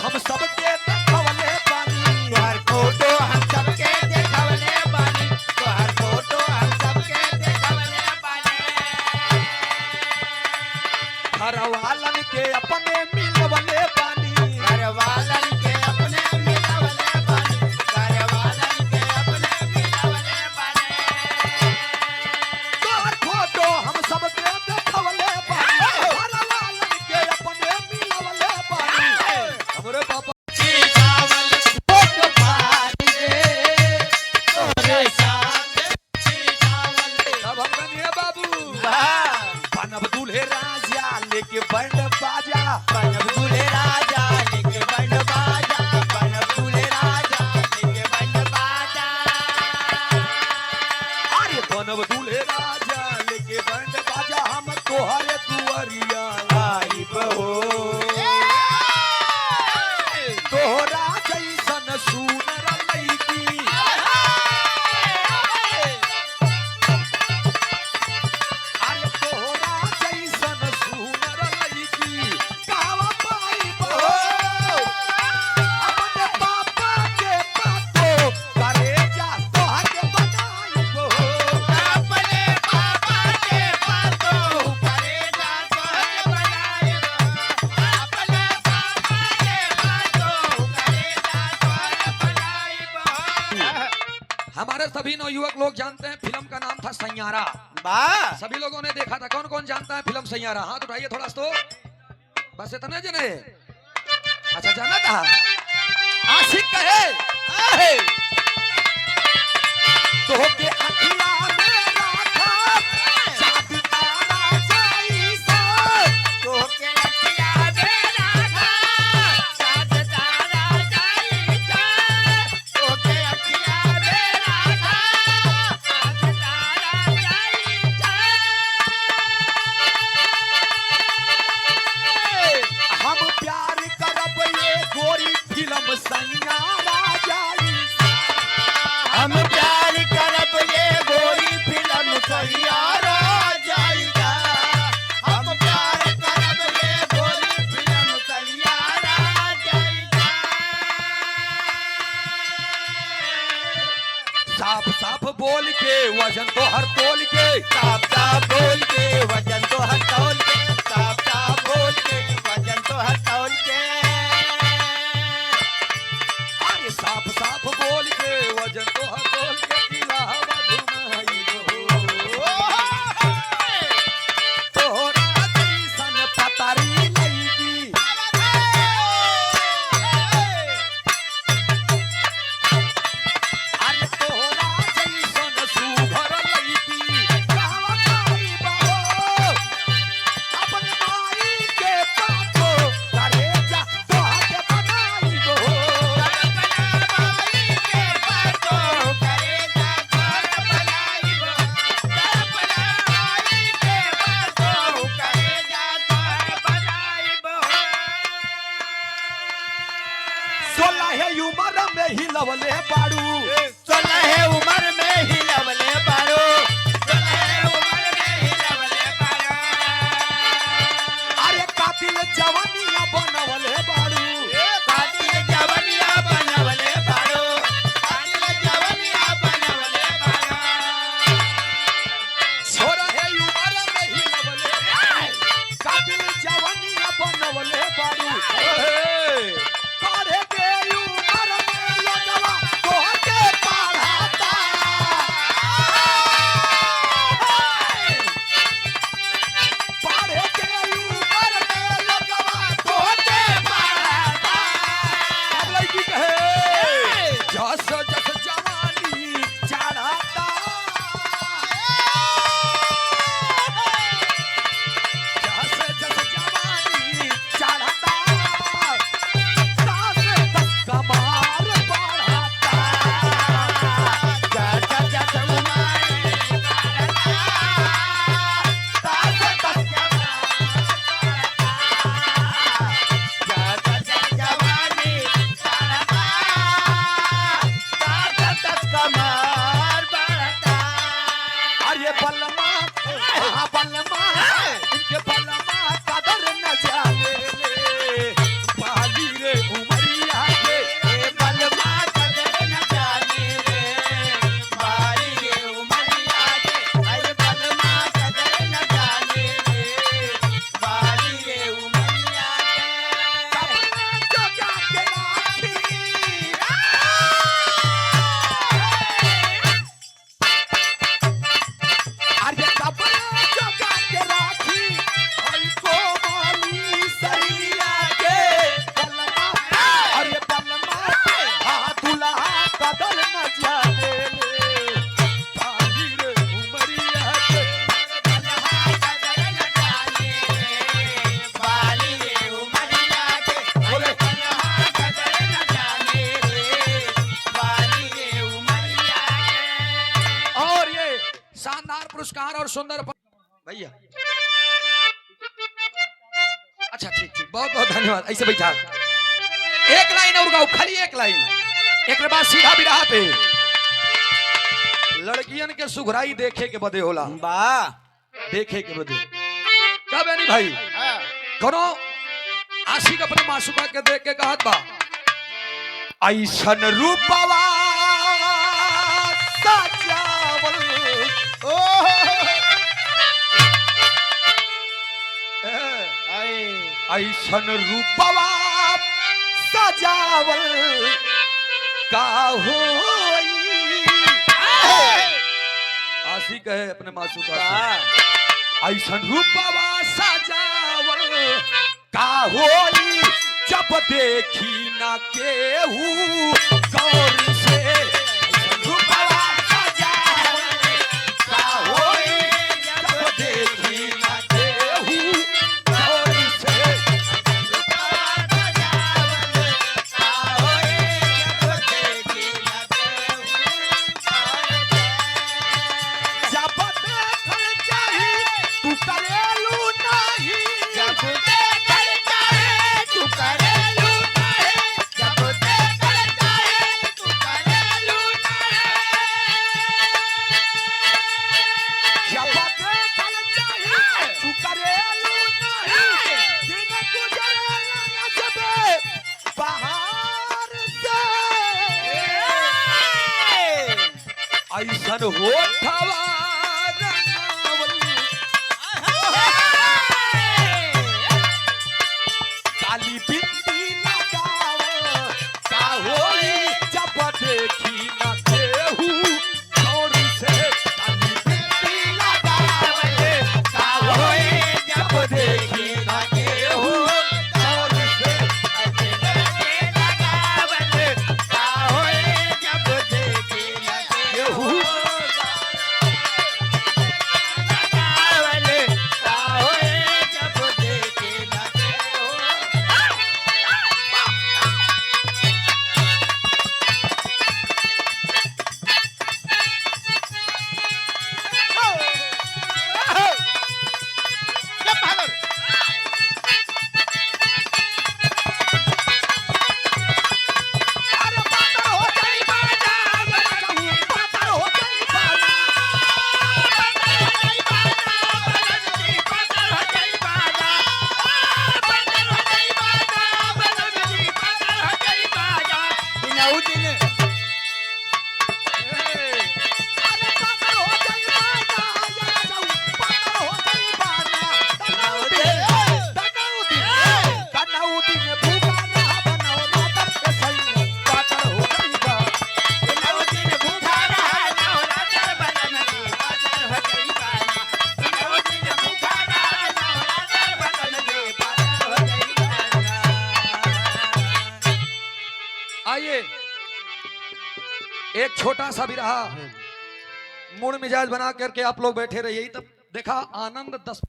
हम सबके देखवले बानी तोहर फोटो हम सबके देखवले बानी तोहर फोटो हम सबके देखवले बानी घर वालन के अपने मिलवले बानी घर वालन के अपने मिलवले बानी घर वालन के अपने मिलवले बानी तोहर फोटो हम सबके देखवले बानी घर वालन के अपने मिलवले बानी हमरे पापा चावल फोटो पानी दे तोरे सामने चावल सब हम बनिए बाबू वाह बनब दूल्हे राजा लेके बैंड बाजा बनब दूल्हे राजा लेके बैंड बाजा बनब दूल्हे राजा लेके बैंड बाजा अरे बनब दूल्हे राजा लेके बैंड बाजा हम तोहरे दुआरिया आई बहो तोहरा जैसन सुनर लईकी अरे तोहरा जैसन सुनर लईकी कहवा पाई बहो अपने पापा के पातो करे जा तोहके बनाई बहो अपने पापा के पातो करे जा तोहके बनाए अपने पापा के पातो करे जा तोहके बनाए हमारे सभी नवयुवक लोग जानते हैं फिल्म का नाम था सैयारा वाह सभी लोगों ने देखा था कौन कौन जानता है फिल्म सैयारा हाथ उठाइए थोड़ा तो बस इतने जने अच्छा जाना था आशिक कहे तो के अखिया में राखा चाँद तारा जैसा तोहके अखिया में राखा चाँद तारा जैसा तोहके अखिया में राखा चाँद तारा जैसा हम प्यार करब ये गोरी फिल्म सैयारा जाई हम प्यार करब ये गोरी फिल्म सैयारा जाएगा हम प्यार करब ये गोरी फिल्म सैयारा जाएगा साफ साफ बोल के वजन तो हर तोल के साफ साफ बोल के वजन तो हर तौल के साफ साफ बोल के वजन तो हर तौल के अरे साफ साफ बोल के वजन तो हर तोल के इलाहाबाद घुमाई तोहरा जैसन पतारी लईकी अरे तोहरा जैसन सुघर लईकी कहवा पाई बहो अपने माई के पातो करे जा पुरस्कार और सुंदर भैया। अच्छा ठीक ठीक, बहुत बहुत धन्यवाद। ऐसे बैठा, एक लाइन और गाओ, खाली एक लाइन, एक बाद सीधा बिरहा पे। लड़कियन के सुघराई देखे के बदे होला, वाह देखे के बदे। क्या बेनी भाई, हाँ। करो आशिक अपने मासूका के देख के कहत बा, ऐसन रूपवा सजावल, ऐसन रूपवा सजावल का होई। आशिक है अपने मासूका से, ऐसन रूपवा सजावल का होई, जब देखी ना केहू गौर से। ऐसन रूपवा सजावल का होई, जब देखी ना केहू गौर से। जब देखल चाही तू करेलू नहीं, जब देखल चाहे तू करेलू नहीं, जब देखल चाहे तू करेलू नहीं। जब देखल चाही तू करेलू नहीं, दिन गुजरेला जबे बहार से। ऐसन होठवा रंगावल, काली बिंदी लगावल का होई, जब देखी ना केहू गौर से। काली बिंदी लगावल का होई, जब देखी ना केहू गौर से। केहू अरे पातर हो जाई बाजा, अगर कहूँ पातर हो जाई बाजा। अरे पातर हो जाई बाजा, अगर कहूँ पातर हो जाई बाजा। कनौती में भूखा रहा बनाओ मातर के सैया, पातर हो जाई बाजा। आइए एक छोटा सा भी रहा, मूड मिजाज बना करके आप लोग बैठे रहिए। तब देखा आनंद 10